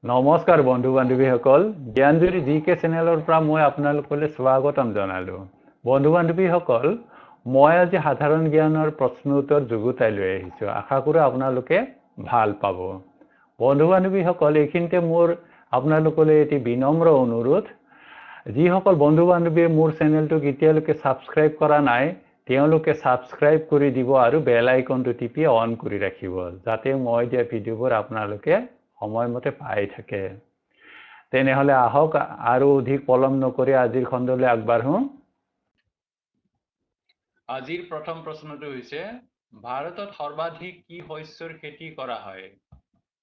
নমস্কাৰ বন্ধু বান্ধৱীসকল জ্ঞানজুৰি GK চেনেলৰ পৰা মই আপোনালোকলৈ স্বাগতম জনালো বন্ধু বান্ধৱীসকল মই আজি সাধাৰণ জ্ঞানৰ প্ৰশ্ন উত্তৰ যুগুতাই লৈ আহিছো আশা কৰো আপোনালোকে ভাল পাব বন্ধু বান্ধৱীসকল এইখিনিতে মোৰ আপোনালোকলৈ এটি বিনম্ৰ অনুৰোধ যিসকল বন্ধু বান্ধৱীয়ে মোৰ চেনেলটো এতিয়ালৈকে সাবস্ক্ৰাইব কৰা নাই তেওঁলোকে সাবস্ক্ৰাইব কৰি দিব আৰু বেল আইকনটো টিপি অন কৰি ৰাখিব যাতে মই দিয়া ভিডিঅ'বোৰ আপোনালোকে সময়মতে পাই থাকে তেনেহলে আহক আৰু অধিক পলম নকৰি আজিৰ খণ্ডলৈ আগবাঢ়ো আজিৰ প্ৰথম প্ৰশ্নটো হৈছে ভাৰতত সৰ্বাধিক কি শস্যৰ খেতি কৰা হয়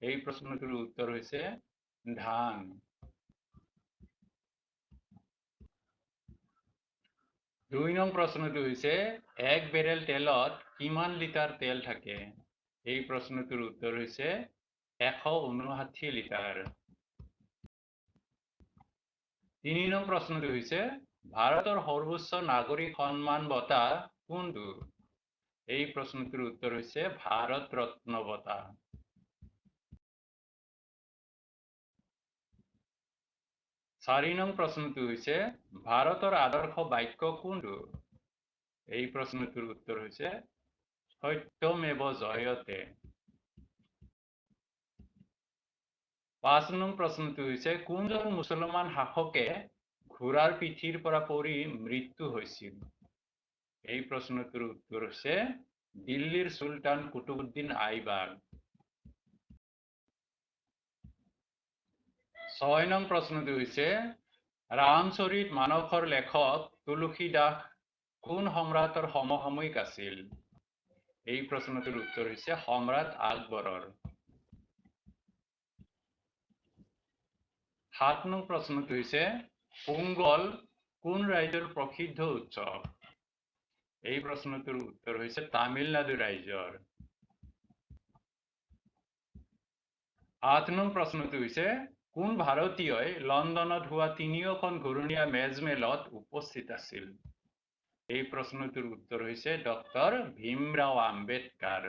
এই প্ৰশ্নটোৰ উত্তৰ হৈছে ধান দুই নং প্ৰশ্নটো হৈছে এক বেৰেল তেলত কিমান লিটাৰ তেল থাকে এই প্ৰশ্নটোৰ উত্তৰ হৈছে 159 লিটাৰ তিনি নং প্ৰশ্নটো হৈছে ভাৰতৰ সৰ্বোচ্চ নাগৰিক সন্মান বঁটা কোনটো এই প্ৰশ্নটোৰ উত্তৰ হৈছে ভাৰত ৰত্ন বঁটা চাৰি নং প্ৰশ্নটো হৈছে ভাৰতৰ আদৰ্শ বাক্য কোনটো এই প্ৰশ্নটোৰ উত্তৰ হৈছে সত্যমেৱ জয়তে পাঁচ নং প্ৰশ্নটো হৈছে কোনজন মুছলমান শাসকে ঘোঁৰাৰ পিঠিৰ পৰা পৰি মৃত্যু হৈছিল এই প্ৰশ্নটোৰ উত্তৰ হৈছে দিল্লীৰ সুলতান কুতুবউদ্দিন আইবাক ছয় নং প্ৰশ্নটো হৈছে ৰামচৰিত মানসৰ লেখক তুলসীদাস কোন সম্ৰাটৰ সমসাময়িক আছিল এই প্ৰশ্নটোৰ উত্তৰ হৈছে সম্ৰাট আকবৰৰ সাত নং প্ৰশ্নটো হৈছে পোংগল কোন ৰাজ্যৰ প্ৰসিদ্ধ উৎসৱ এই প্ৰশ্নটোৰ উত্তৰ হৈছে তামিলনাডু ৰাজ্যৰ আঠ নং প্ৰশ্নটো হৈছে কোন ভাৰতীয়ই লণ্ডনত হোৱা তিনিওখন ঘূৰণীয়া মেজমেলত উপস্থিত আছিল এই প্ৰশ্নটোৰ উত্তৰ হৈছে ডক্টৰ ভীমৰাও আম্বেদকাৰ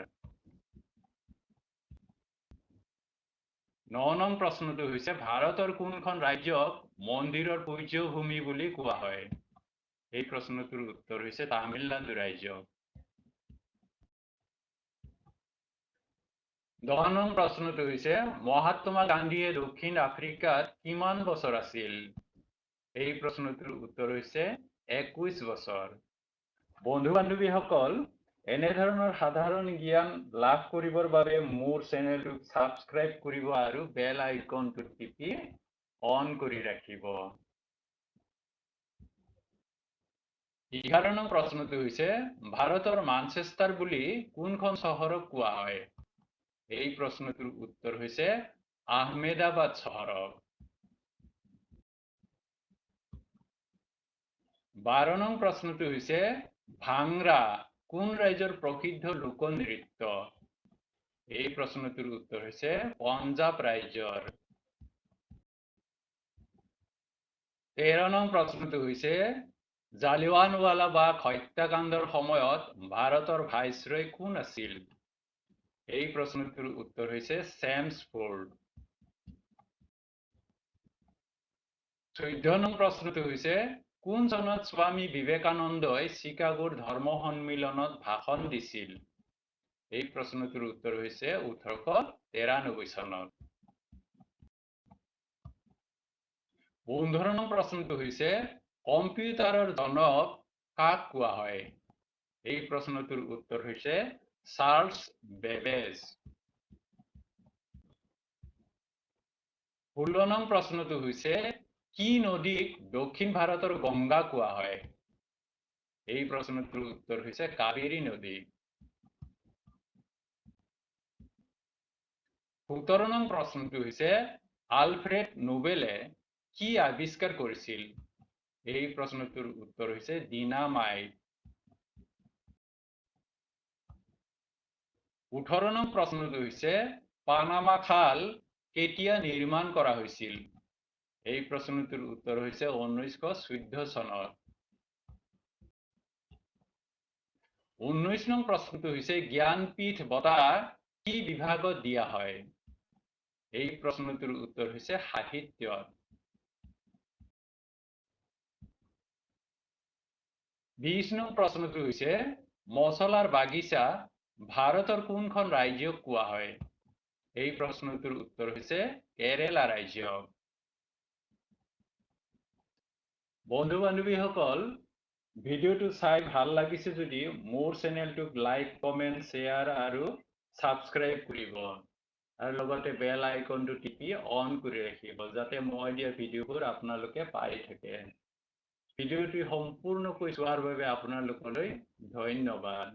ন নং প্ৰশ্নটো হৈছে ভাৰতৰ কোনখন ৰাজ্যক মন্দিৰৰ পূজ্যভূমি বুলি কোৱা হয় এই প্ৰশ্নটোৰ উত্তৰ হৈছে তামিলনাডু ৰাজ্য 10 নং প্ৰশ্নটো হৈছে মহাত্মা গান্ধীয়ে দক্ষিণ আফ্ৰিকাত কিমান বছৰ আছিল এই প্ৰশ্নটোৰ উত্তৰ হৈছে 21 বছৰ বন্ধু বান্ধৱীসকল এনে ধৰণৰ সাধাৰণ জ্ঞান লাভ কৰিবৰ বাবে মোৰ চেনেলটো সাবস্ক্ৰাইব কৰিব আৰু বেল আইকনটো টিপি অন কৰি ৰাখিব 11 নং প্ৰশ্নটো হৈছে ভাৰতৰ মানচেষ্টাৰ বুলি কোনখন চহৰক কোৱা হয় এই প্ৰশ্নটোৰ উত্তৰ হৈছে আহমেদাবাদ চহৰক 12 নং প্ৰশ্নটো হৈছে ভাংৰা কোন ৰাজ্যৰ প্ৰসিদ্ধ লোকনৃত্য এই প্ৰশ্নটোৰ উত্তৰ হৈছে পঞ্জাব ৰাজ্যৰ 13 নং প্ৰশ্নটো হৈছে জালিয়ানৱালা বাগ হত্যাকাণ্ডৰ সময়ত ভাৰতৰ ভাইসৰয় কোন আছিল এই প্ৰশ্নটোৰ উত্তৰ হৈছে চেমছফোৰ্ড 14 নং প্ৰশ্নটো হৈছে কোন চনত স্বামী বিবেকানন্দই চিকাগোৰ ধৰ্ম সন্মিলনত ভাষণ দিছিল এই প্ৰশ্নটোৰ উত্তৰ হৈছে 1893 চনত 15 নং প্ৰশ্নটো হৈছে কম্পিউটাৰৰ জনক কাক কোৱা হয় এই প্ৰশ্নটোৰ উত্তৰ হৈছে চাৰ্লছ বেবেজ 16 নং প্ৰশ্নটো হৈছে কি নদীক দক্ষিণ ভাৰতৰ গংগা কোৱা হয় এই প্ৰশ্নটোৰ উত্তৰ হৈছে কাবেৰী নদী 17 নং প্ৰশ্নটো হৈছে আলফ্ৰেড নোবেলে কি আৱিষ্কাৰ কৰিছিল এই প্ৰশ্নটোৰ উত্তৰ হৈছে ডিনামাইট 18 নং প্ৰশ্নটো হৈছে পানামা খাল কেতিয়া নিৰ্মাণ কৰা হৈছিল এই প্ৰশ্নটোৰ উত্তৰ হৈছে 1914 চনত 19 নং প্ৰশ্নটো হৈছে জ্ঞানপীঠ বঁটা কি বিভাগত দিয়া হয় এই প্ৰশ্নটোৰ উত্তৰ হৈছে সাহিত্যত। 20 নং প্ৰশ্নটো হৈছে মছলাৰ বাগিচা ভাৰতৰ কোনখন ৰাজ্যক কোৱা হয়? এই প্ৰশ্নটোৰ উত্তৰ হৈছে কেৰেলা ৰাজ্যক। বন্ধু-বান্ধৱীসকল, ভিডিঅ'টো চাই ভাল লাগিছে যদি মোৰ চেনেলটোক লাইক, কমেণ্ট, শ্বেয়াৰ আৰু ছাবস্ক্ৰাইব কৰিব। আৰু লগতে বেল আইকনটো টিপি অন কৰি ৰাখিব যাতে মই দিয়া ভিডিঅ'বোৰ আপোনালোকে পাই থাকে। ভিডিঅ'টি সম্পূৰ্ণকৈ চোৱাৰ বাবে আপোনালোকলৈ ধন্যবাদ।